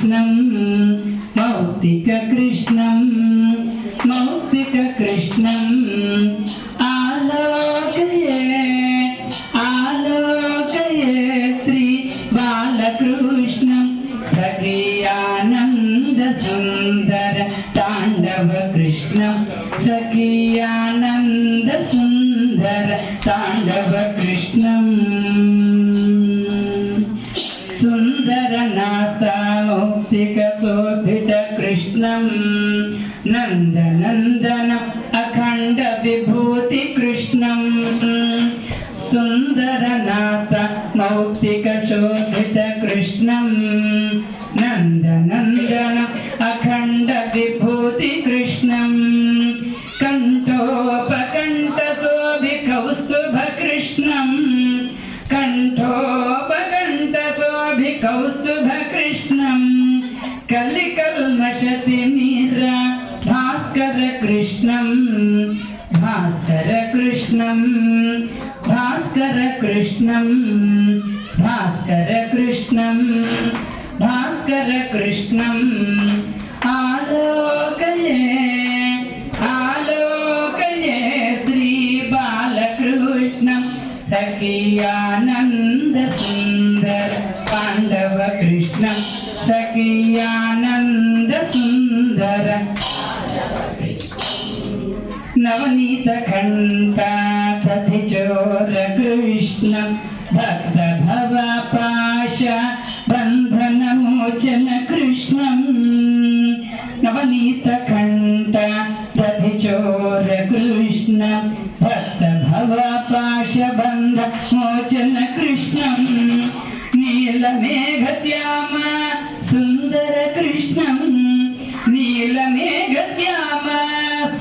कृष्णं मौक्तिक कृष्णं मौक्तिक कृष्णं आलोकये आलोकये श्री बालकृष्णं सखियानंद सुंदर तांडव कृष्णं सखियानंद सुंदर तांडव कृष्णं सुंदरनाथ मौक्तिक शोभित कृष्णं नंदनंदन अखंड विभूति कृष्णं सुंदरनाथ मौक्तिक शोभित कृष्णं नंदनंदन अखंड विभूति कृष्णं कंठोपकंठ शोभिकौस्तुभ कृष्णं कंठोपकंठ शोभिकौस्तुभ कृष्णं कलिकल्मषतिमीरा भास्कर कृष्णं भास्कर कृष्णं भास्कर कृष्णं भास्कर कृष्णं भास्कर कृष्णं आलोकये आलोकये श्री बालकृष्णं सखियानंद सुंदर पांडव कृष्णं सखियानंद सुंदर नवनीत घंटा प्रतिचोर कृष्णं भक्त भवपाश बंधन मोचन कृष्णं नवनीत घंटा प्रतिचोर कृष्णं भक्त भवपाश बंधन मोचन कृष्णं नीलमेघश्याम सुंदर कृष्णं नीलमेघश्याम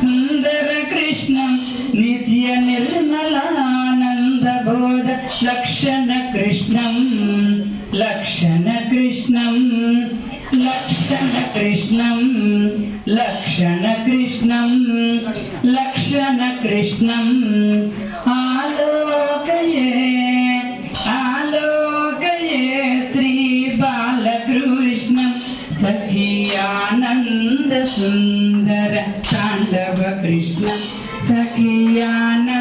सुंदर कृष्णं नित्य निर्मलानंद बोध लक्षण कृष्णं लक्षण कृष्णं लक्षण कृष्णं लक्षण कृष्णं लक्षण कृष्णं आलोकये आलोकये श्री बालकृष्णं सखियानंद सुंदर तांडव कृष्णं सखियानंद